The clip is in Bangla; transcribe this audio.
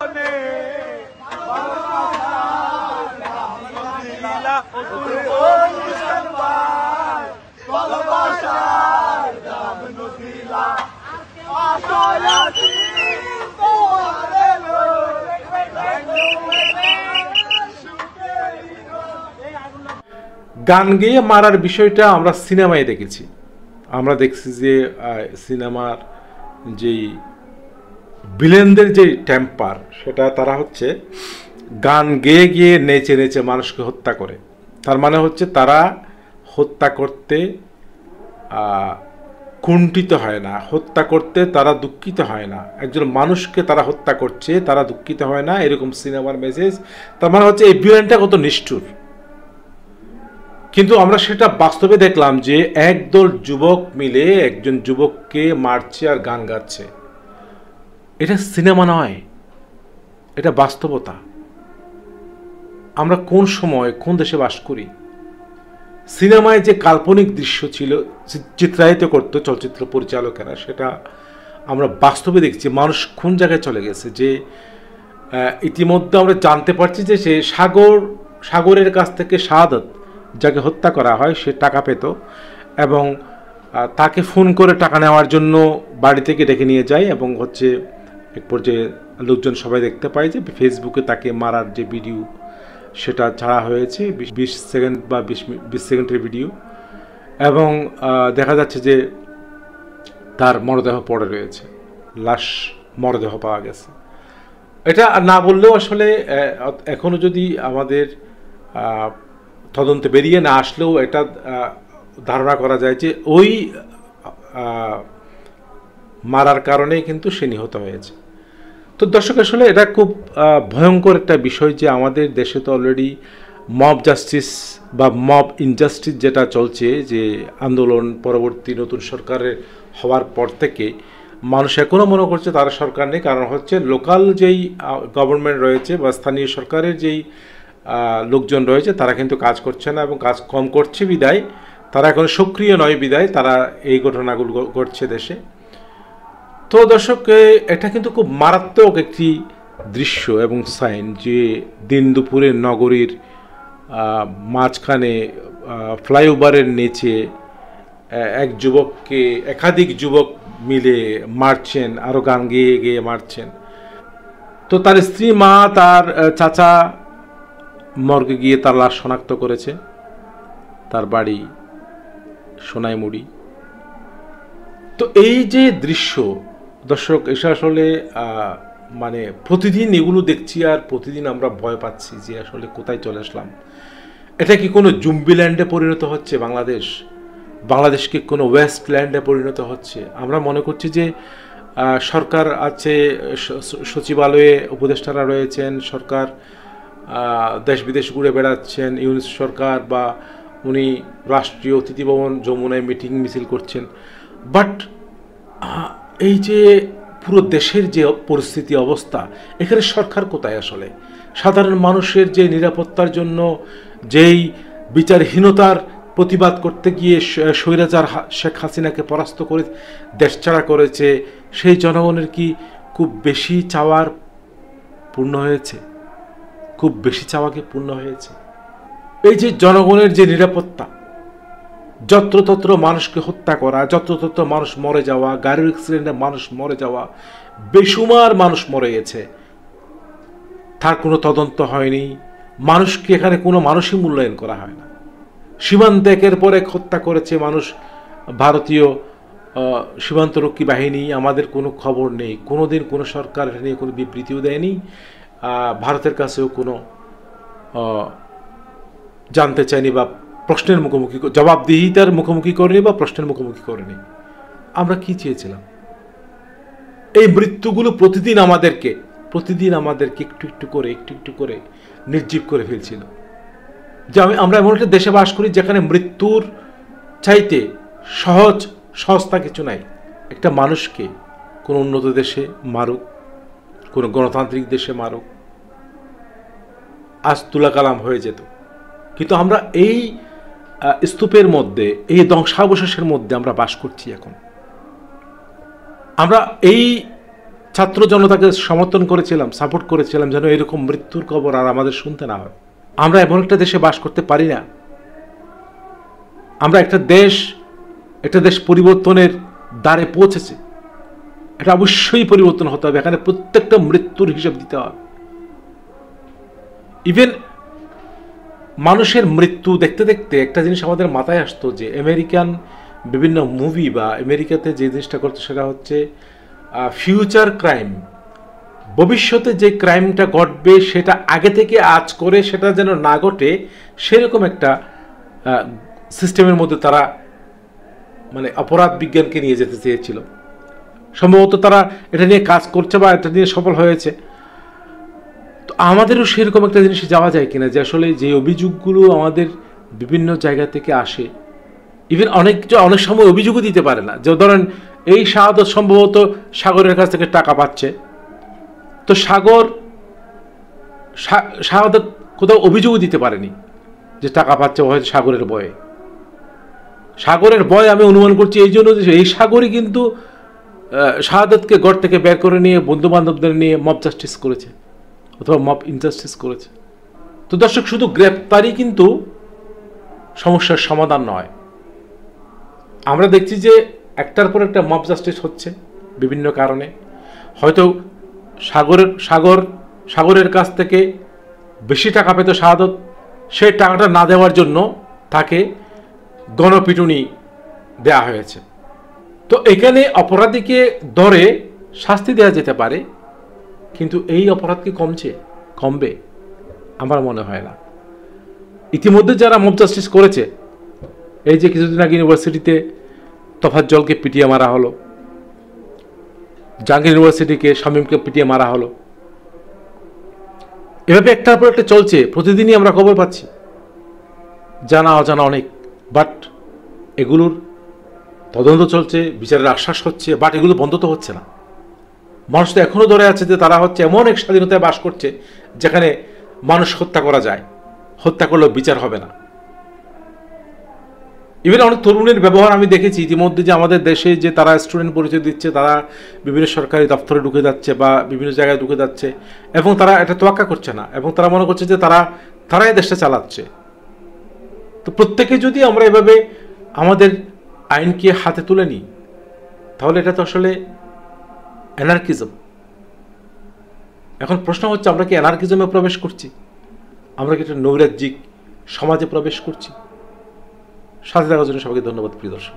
জীবনে গান গেয়ে মারার বিষয়টা আমরা সিনেমায় দেখেছি। আমরা দেখছি যে সিনেমার যেই ভিলেনদের যে টেম্পার, সেটা তারা হচ্ছে গান গেয়ে গিয়ে নেচে নেচে মানুষকে হত্যা করে। তার মানে হচ্ছে তারা হত্যা করতে কুণ্ঠিত হয় না, হত্যা করতে তারা দুঃখিত হয় না। একজন মানুষকে তারা হত্যা করছে, তারা দুঃখিত হয় না, এরকম সিনেমার মেসেজ। তার মানে হচ্ছে এই ভিলেনটা কত নিষ্ঠুর। কিন্তু আমরা সেটা বাস্তবে দেখলাম যে একদল যুবক মিলে একজন যুবককে মারছে আর গান গাচ্ছে। এটা সিনেমা নয়, এটা বাস্তবতা। আমরা কোন সময় কোন দেশে বাস করি? সিনেমায় যে কাল্পনিক দৃশ্য ছিল, চিত্রায়িত করতো চলচ্চিত্র পরিচালকেরা, সেটা আমরা বাস্তবে দেখছি মানুষ কোন জায়গায় চলে গেছে। যে ইতিমধ্যে আমরা জানতে পারছি যে সে সাগরের কাছ থেকে শাহাদাত, যাকে হত্যা করা হয়, সে টাকা পেত এবং তাকে ফোন করে টাকা নেওয়ার জন্য বাড়ি থেকে ডেকে নিয়ে যায় এবং হচ্ছে এক পর্যায়ে লোকজন সবাই দেখতে পায় যে ফেসবুকে তাকে মারার যে ভিডিও সেটা ছাড়া হয়েছে, 20 সেকেন্ড বা 20 সেকেন্ডের ভিডিও, এবং দেখা যাচ্ছে যে তার মরদেহ পড়ে রয়েছে, লাশ মরদেহ পাওয়া গেছে। এটা না বললেও আসলে এখনও যদি আমাদের তদন্তে বেরিয়ে না আসলেও এটা ধারণা করা যায় যে ওই মারার কারণেই কিন্তু সে নিহত হয়েছে। তো দর্শক, আসলে এটা খুব ভয়ঙ্কর একটা বিষয় যে আমাদের দেশে তো অলরেডি মব জাস্টিস বা মব ইনজাস্টিস যেটা চলছে, যে আন্দোলন পরবর্তী নতুন সরকারের হওয়ার পর থেকে মানুষ এখনও মনে করছে তারা সরকার নেই। কারণ হচ্ছে লোকাল যেই গভর্নমেন্ট রয়েছে বা স্থানীয় সরকারের যেই লোকজন রয়েছে তারা কিন্তু কাজ করছে না, এবং কাজ কম করছে বিদায়, তারা এখন সক্রিয় নয় বিদায় তারা এই ঘটনাগুলো ঘটছে দেশে। তো দর্শক, এটা কিন্তু খুব মারাত্মক একটি দৃশ্য এবং সাইন যে দিন দুপুরে নগরীর মাঝখানে ফ্লাইওভারের নিচে এক যুবককে একাধিক যুবক মিলে মারছেন, আরও গান গেয়ে গেয়ে মারছেন। তো তার স্ত্রী, মা, তার চাচা মর্গে গিয়ে তার লাশ শনাক্ত করেছে। তার বাড়ি সোনাইমুড়ি। তো এই যে দৃশ্য দর্শক, এটা আসলে মানে প্রতিদিন এগুলো দেখছি আর প্রতিদিন আমরা ভয় পাচ্ছি যে আসলে কোথায় চলে আসলাম। এটা কি কোনো জুম্বিল্যান্ডে পরিণত হচ্ছে বাংলাদেশ? বাংলাদেশকে কোনো ওয়েস্টল্যান্ডে পরিণত হচ্ছে? আমরা মনে করছি যে সরকার আছে, সচিবালয়ে উপদেষ্টারা রয়েছেন, সরকার দেশ বিদেশ ঘুরে বেড়াচ্ছেন, ইউনিস সরকার, বা উনি রাষ্ট্রীয় অতিথি ভবন যমুনায় মিটিং মিছিল করছেন। বাট এই যে পুরো দেশের যে পরিস্থিতি অবস্থা, এখানে সরকার কোথায়? আসলে সাধারণ মানুষের যে নিরাপত্তার জন্য যেই বিচারহীনতার প্রতিবাদ করতে গিয়ে স্বৈরাচার শেখ হাসিনাকে পরাস্ত করে দেশ ছাড়া করেছে, সেই জনগণের কি খুব বেশি চাওয়ার পূর্ণ হয়েছে? খুব বেশি চাওয়া কি পূর্ণ হয়েছে? এই যে জনগণের যে নিরাপত্তা, যত্রতত্র মানুষকে হত্যা করা, যত্রতত্র মানুষ মরে যাওয়া, গাড়ির অ্যাক্সিডেন্টে মানুষ মরে যাওয়া, বেসুমার মানুষ মরে গেছে, তার কোনো তদন্ত হয়নি। মানুষকে এখানে কোনো মানুষই মূল্যায়ন করা হয় না। সীমান্তে একের পর এক হত্যা করেছে মানুষ, ভারতীয় সীমান্তরক্ষী বাহিনী, আমাদের কোনো খবর নেই। কোনোদিন কোনো সরকার এটা নিয়ে কোনো বিবৃতিও দেয়নি, ভারতের কাছেও কোনো জানতে চায়নি বা প্রশ্নের মুখোমুখি, জবাবদিহিতার মুখোমুখি করেনি বা প্রশ্নের মুখোমুখি করেনি। আমরা কি চেয়েছিলাম? এই মৃত্যুগুলো প্রতিদিন আমাদেরকে একটু একটু করে নির্জীব করে ফেলছিল। যে আমরা এমন একটা দেশে বাস করি যেখানে মৃত্যুর চাইতে সহজতা কিছু নাই। একটা মানুষকে কোনো উন্নত দেশে মারুক, কোনো গণতান্ত্রিক দেশে মারুক, আজ তুলা কালাম হয়ে যেত। কিন্তু আমরা এই স্তূপের মধ্যে, এই ধ্বংসাবশেষের মধ্যে আমরা বাস করছি। এখন আমরা এই ছাত্র জনতাকে সমর্থন করেছিলাম, সাপোর্ট করেছিলাম যেন এরকম মৃত্যুর খবর আর আমাদের শুনতে না হয়। আমরা এমন একটা দেশে বাস করতে পারি না। আমরা একটা দেশ পরিবর্তনের দ্বারে পৌঁছেছে। এটা অবশ্যই পরিবর্তন হতে হবে। এখানে প্রত্যেকটা মৃত্যুর হিসাব দিতে হবে। ইভেন মানুষের মৃত্যু দেখতে দেখতে একটা জিনিস আমাদের মাথায় আসতো যে আমেরিকান বিভিন্ন মুভি বা আমেরিকাতে যে জিনিসটা করতো সেটা হচ্ছে ফিউচার ক্রাইম, ভবিষ্যতে যে ক্রাইমটা ঘটবে সেটা আগে থেকে আজ করে সেটা যেন না ঘটে, সেরকম একটা সিস্টেমের মধ্যে তারা মানে অপরাধ বিজ্ঞানকে নিয়ে যেতে চেয়েছিল। সম্ভবত তারা এটা নিয়ে কাজ করছে বা এটা নিয়ে সফল হয়েছে। তো আমাদেরও সেরকম একটা জিনিসে যাওয়া যায় কিনা যে আসলে যে অভিযোগগুলো আমাদের বিভিন্ন জায়গা থেকে আসে, ইভেন অনেক সময় অভিযোগও দিতে পারে না। যে ধরেন এই শাহাদত সম্ভবত সাগরের কাছ থেকে টাকা পাচ্ছে, তো শাহাদত কোথাও অভিযোগও দিতে পারেনি যে টাকা পাচ্ছে হয়তো সাগরের ভয় আমি অনুমান করছি এই জন্য যে এই সাগরই কিন্তু শাহাদতকে ঘর থেকে বের করে নিয়ে বন্ধু বান্ধবদের নিয়ে মব জাস্টিস করেছে অথবা মব ইনজাস্টিস করেছে। তো দর্শক, শুধু গ্রেপ্তারই কিন্তু সমস্যার সমাধান নয়। আমরা দেখছি যে একটার পর একটা মব জাস্টিস হচ্ছে বিভিন্ন কারণে। হয়তো সাগরের কাছ থেকে বেশি টাকা পেত শাহাদত, সেই টাকাটা না দেওয়ার জন্য তাকে গণপিটুনি দেয়া হয়েছে। তো এখানে অপরাধীকে ধরে শাস্তি দেওয়া যেতে পারে, কিন্তু এই অপরাধ কি কমবে? আমার মনে হয় না। ইতিমধ্যে যারা মব জাস্টিস করেছে, এই যে কিছুদিন আগে ইউনিভার্সিটিতে তোফাজ্জলকে পিটিয়ে মারা হলো, জাহাঙ্গীর ইউনিভার্সিটিকে শামীমকে পিটিয়ে মারা হলো, এভাবে একটার পর একটা চলছে। প্রতিদিনই আমরা খবর পাচ্ছি, জানা অজানা অনেক। বাট এগুলোর তদন্ত চলছে, বিচারের আশ্বাস হচ্ছে, বাট এগুলো বন্ধ তো হচ্ছে না। মানুষ তো এখনো ধরে আছে যে তারা হচ্ছে এমন এক স্বাধীনতায় বাস করছে যেখানে মানুষ হত্যা করা যায়, হত্যা করলেও বিচার হবে না। ইভেন অনেক তরুণের ব্যবহার আমি দেখেছি ইতিমধ্যে যে আমাদের দেশে যে তারা স্টুডেন্ট পরিচয় দিচ্ছে, তারা বিভিন্ন সরকারি দপ্তরে ঢুকে যাচ্ছে বা বিভিন্ন জায়গায় ঢুকে যাচ্ছে, এবং তারা এটা তোয়াক্কা করছে না, এবং তারা মনে করছে যে তারাই দেশটা চালাচ্ছে। তো প্রত্যেকে যদি আমরা এভাবে আমাদের আইনকে হাতে তুলে নিই, তাহলে এটা তো আসলে অ্যানার্কিজম। এখন প্রশ্ন হচ্ছে, আমরা কি অ্যানার্কিজমে প্রবেশ করছি? আমরা কি একটা নৈরাজ্যিক সমাজে প্রবেশ করছি? সাথে থাকার জন্য সবাইকে ধন্যবাদ প্রিয় দর্শক।